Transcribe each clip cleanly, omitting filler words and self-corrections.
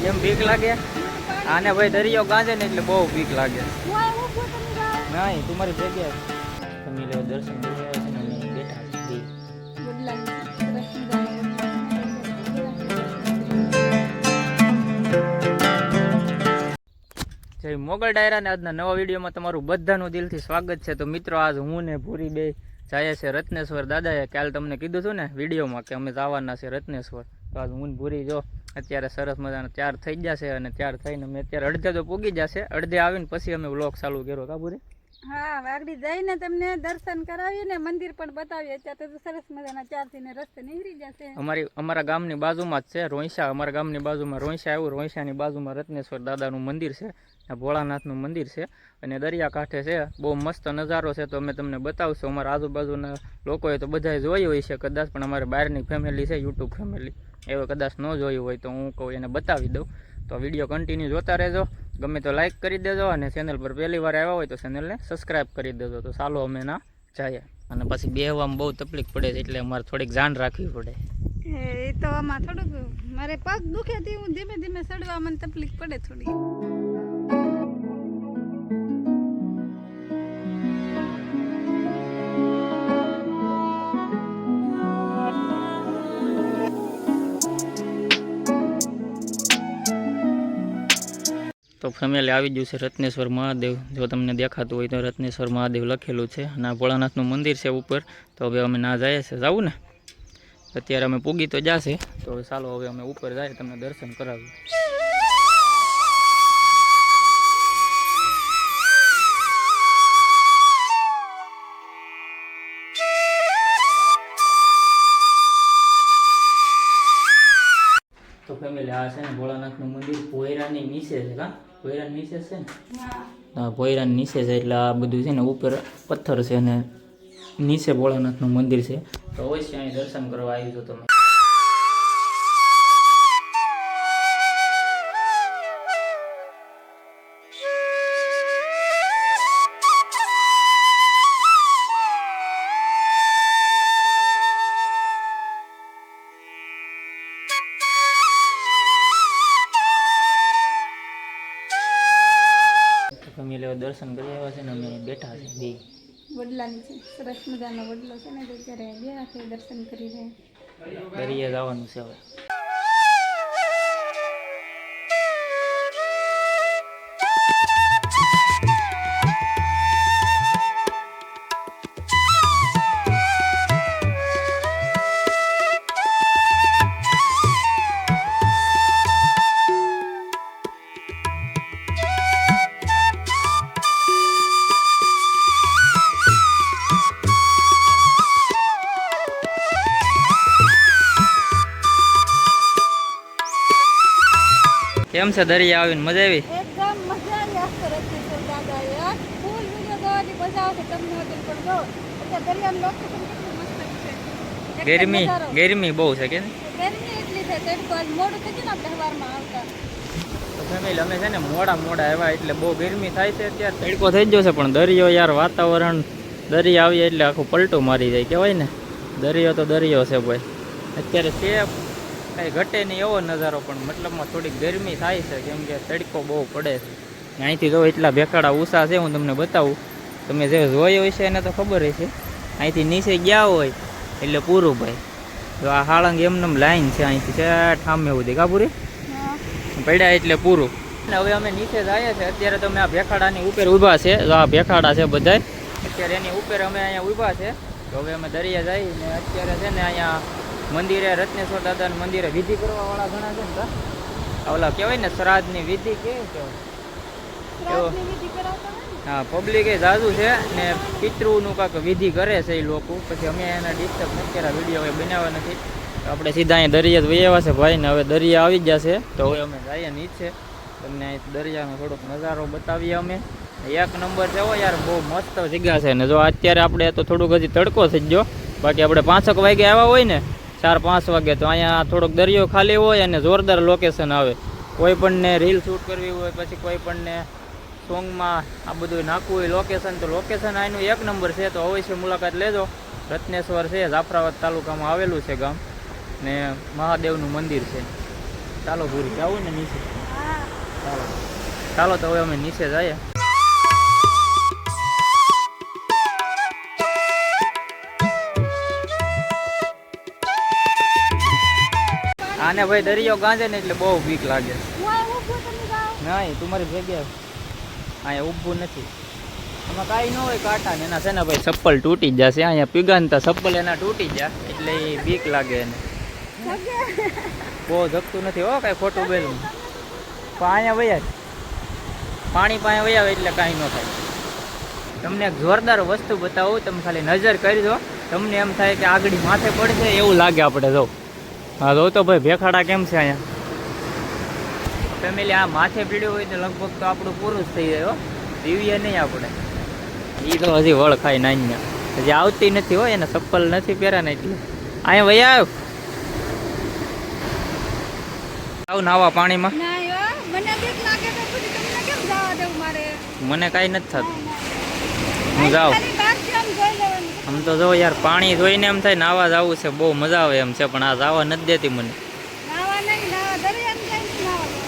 કેમ બીક લાગે? આને ભાઈ દરિયો ગાંજે ને એટલે બહુ બીક લાગે. નહીં તું મારી જગ્યાએ તમે લે દર્શન કરી આવ્યા છે ને અમે બેઠા છીએ. જય મોગલ ડાયરા ને આજના નવા વિડીયોમાં તમારું બધાનું દિલથી સ્વાગત છે. તો મિત્રો આજ હું ને ભૂરી બે જાય છે રત્નેશ્વર. દાદાએ કાલ તમને કીધું હતું ને વિડીયોમાં કે અમે જવાના છે રત્નેશ્વર. તો આજ હું ભૂરી જો અત્યારે સરસ મજાનો તૈયાર થઈ જશે અને તૈયાર થઈને અમે અત્યારે અડધે તો પૂગી જશે. અડધે આવીને પછી અમે વ્લોગ ચાલુ કર્યો. કા ભૂરી? હા, વાગડી જઈને તમને દર્શન કરાવીએ ને મંદિર પણ બતાવીએ. અત્યારે તો સરસ મજાના ચારથી રસ્તે નીકળી જશે. અમારા ગામની બાજુમાં જ છે રોઈસા. અમારા ગામની બાજુમાં રોઈસા આવ્યું. રોઈસાની બાજુમાં રત્નેશ્વર દાદાનું મંદિર છે, ભોળાનાથનું મંદિર છે અને દરિયાકાંઠે છે. બહુ મસ્ત નજારો છે. તો અમે તમને બતાવશું. અમારા આજુબાજુના લોકોએ તો બધાએ જોયું હોય છે કદાચ, પણ અમારે બહારની ફેમિલી છે, યુટ્યુબ ફેમિલી, એવો કદાચ ન જોયું હોય તો હું કહું એને બતાવી દઉં. તો વિડીયો કન્ટિન્યુ જોતા રહેજો. ગમે તો લાઇક કરી દેજો અને ચેનલ પર પહેલી વાર આવ્યા હોય તો ચેનલને સબસ્ક્રાઈબ કરી દેજો. તો ચાલો અમે ના જઈએ. અને પછી બેહવામાં બહુ તકલીફ પડે છે એટલે અમારે થોડીક જાણ રાખવી પડે. એ તો આમાં થોડુંક મારે પગ દુખેથી હું ધીમે ધીમે ચડવા મને તકલીફ પડે થોડી. તો ફેમિલી આવી ગયું છે રત્નેશ્વર મહાદેવ. જો તમને દેખાતું હોય તો રત્નેશ્વર મહાદેવ લખેલું છે અને ભોળાનાથનું મંદિર છે ઉપર. તો હવે અમે ના જઈએ છે, જવું ને અત્યારે અમે પૂગી તો જશે. તો ચાલો હવે અમે ઉપર જઈએ, તમને દર્શન કરાવીએ. તો ફેમિલી આ છે ને ભોળાનાથનું મંદિર ભોયરાની નીચે છે. કા ભોયરાની નીચે છે ને? હા, ભોયરાની નીચે છે એટલે આ બધું છે ને ઉપર પથ્થર છે અને નીચે ભોળાનાથનું મંદિર છે. તો અવશ્ય અહીં દર્શન કરવા આવી છો તમે. ફેમિલી દર્શન કરી આવ્યા છે ને અમે બેઠા છે બે વડલાની છે, સરસ મજાનો વડલો છે ને, તો ત્યારે ગયા છે દર્શન કરી રહ્યા. દરિયે જવાનું છે હવે. કેમ છે દરિયા આવીને મજા આવી? એકદમ મજા આવી. આસ્તે રત્નેશ્વર દાદાએ ફૂલ વિડીયો જોવાની મજા આવશે તમને. હોટેલ પર જો એટલે દરિયાનું લોકેશન કેટલું મસ્ત છે. ગરમી બહુ છે કે ગરમી એટલી છે, તડકો આજ મોડું થઈ ગયું ને આપણે સવારમાં આવતા. તો ફેમિલી અમે છે ને મોડા આવ્યા એટલે બહુ ગરમી થાય છે. અત્યારે તડકો થઈ ગયો છે પણ દરિયો યાર વાતાવરણ દરિયા આવીએ એટલે આખું પલટું મારી જાય કહેવાય ને. દરિયો તો દરિયો છે ભાઈ. અત્યારે છે કંઈ ઘટે નહીં એવો નજારો, પણ મતલબમાં થોડીક ગરમી થાય છે કેમ કે તડકો બહુ પડે છે. અહીંથી જો એટલા ભેખાડા ઊંચા છે, હું તમને બતાવું. તમે જે જોયો હોય છે એને તો ખબર હશે. અહીંથી નીચે ગયા હોય એટલે પૂરું ભાઈ. જો આ હાળંગ એમને લાઈન છે અહીંથી સેટ સામે સુધી કાપુરી પડ્યા એટલે પૂરું. હવે અમે નીચે જઈએ છીએ. અત્યારે તમે આ ભેખાડાની ઉપર ઊભા છે. જો આ ભેખાડા છે બધા, અત્યારે એની ઉપર અમે અહીંયા ઊભા છે. તો હવે અમે દરિયા જઈને અત્યારે છે ને અહીંયા મંદિરે રત્નેશ્વર દાદાના મંદિરે વિધિ કરવા વાળા ઘણા છે ને. ઓલા કહેવાય ને શ્રાદ્ધની વિધિ કે હા, પબ્લિક એ જાજુ છે ને પિતૃનું કાંક વિધિ કરે છે એ લોકો. પછી અમે એના ડિસ્ટર્બ નથી કર્યા, વિડીયો હવે બનાવવા નથી. તો આપણે સીધા અહીંયા દરિયા વહી આવ્યા છે ભાઈ ને. હવે દરિયા આવી જશે તો હવે અમે જઈએ નીચે. તમને અહીં દરિયાનો થોડોક નજારો બતાવીએ અમે. એક નંબર છે યાર, બહુ મસ્ત જગ્યા છે. ને જો અત્યારે આપણે તો થોડુંક હજી તડકો થઈ ગયો, બાકી આપણે 5 વાગે આવ્યા હોય ને 4-5 વાગે તો અહીંયા થોડોક દરિયો ખાલી હોય અને જોરદાર લોકેશન આવે. કોઈ પણને રીલ શૂટ કરવી હોય, પછી કોઈ પણને સોંગમાં આ બધું નાખવું હોય લોકેશન, તો લોકેશન આનું એક નંબર છે. તો અવશ્ય મુલાકાત લેજો. રત્નેશ્વર છે, જાફરાબાદ તાલુકામાં આવેલું છે ગામ ને મહાદેવનું મંદિર છે. ચાલો પૂરી જવું ને નીચે. હા ચાલો ચાલો તો હવે અમે નીચે જઈએ. આને ભાઈ દરિયો ગાંજે ને એટલે બહુ બીક લાગે. હું આ ઊભું તમે જાઓ. નહીં તું મારી જગ્યાએ અહીંયા ઊભું નથી. આમાં કાંઈ ન હોય કાંટા ને એના છે ને ભાઈ ચપ્પલ તૂટી જ જશે. અહીંયા પીગાનતા ચપ્પલ એના તૂટી જાય એટલે એ બીક લાગે એને. બહુ ધકતું નથી હો કાંઈ ખોટું બેલું. પણ અહીંયા વયા પાણી પાસે વયા એટલે કાંઈ ન થાય. તમને એક જોરદાર વસ્તુ બતાવું, તમે ખાલી નજર કરજો, તમને એમ થાય કે આગળ માથે પડશે એવું લાગે. આપણે જો હા જો તો ભાઈ ભેખાડા કેમ છે અહીંયા ફેમિલી. આ માથે પીડ્યું હોય તો લગભગ તો આપણું પૂરું જ થઈ જાય હો. દિવ્ય નહીં આપણે. એ તો હજી વળ ખાઈ નાની હજી આવતી નથી હોય, એને ચપ્પલ નથી પહેર્યા ને એટલે. અહીંયા વયા આવ આવ નાવા પાણીમાં. ના યો મને બીક લાગે તો પછી તમને કેમ જવા દેવું મારે? મને કાંઈ નથી થતું, હું જાઉં. ખાલી બહારથી આમ જોઈ લેવાનું. આમ તો જો યાર પાણી જોઈને એમ થાય નાવા જવું છે, બહુ મજા આવે એમ છે, પણ આ જવા નથી દેતી મને. નાવા નહીં, નાવા દરિયામાં જઈને નાવા જવાનું.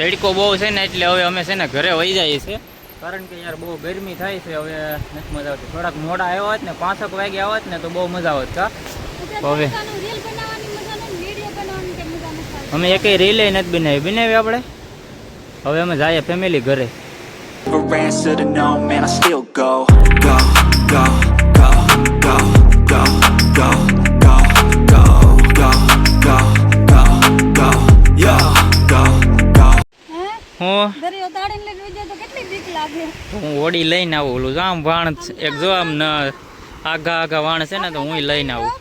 તડકો બહુ છે ને એટલે હવે અમે છે ને ઘરે વહી જઈએ છીએ, કારણ કે યાર બહુ ગરમી થાય છે. હવે નથી મજા આવતી. થોડાક મોડા આવ્યા હોત ને 5 વાગે આવ્યા હોત ને તો બહુ મજા આવત. કા હવે રીલ બનાવવાની મજા નહીં, વિડીયો બનાવવાની કે મજા નથી આવતી. અમે એકેય રીલે નથી બનાવી આપણે. હવે અમે જઈએ ફેમિલી ઘરે. Never answer to no, man, I still go, go, go, go, go, go, go, go, go, go, go, go, go, yo, go, go. હે હું દરિયો તાળીને લઈને વઈ જાય તો કેટલી બીક લાગે. હું ઓડી લઈને આવું. ઓલું આમ વાણ એક જો આમ આગા વાણ છે ને તો હું લઈને આવું.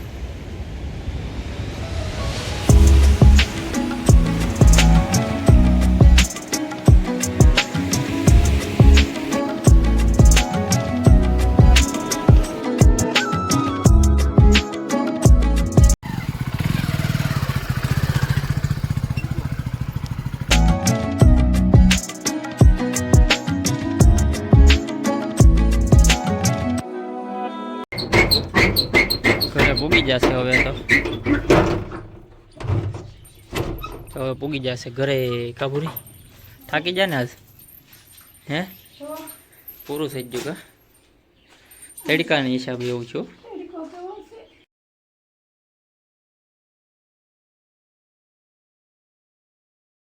ઘરે પૂગી જશે હવે તો હવે પૂગી જશે ઘરે. કાબુરી થાકી જાય ને આજ? હે પૂરું થઈ ગયું કા? તડકાના હિસાબે એવું છું.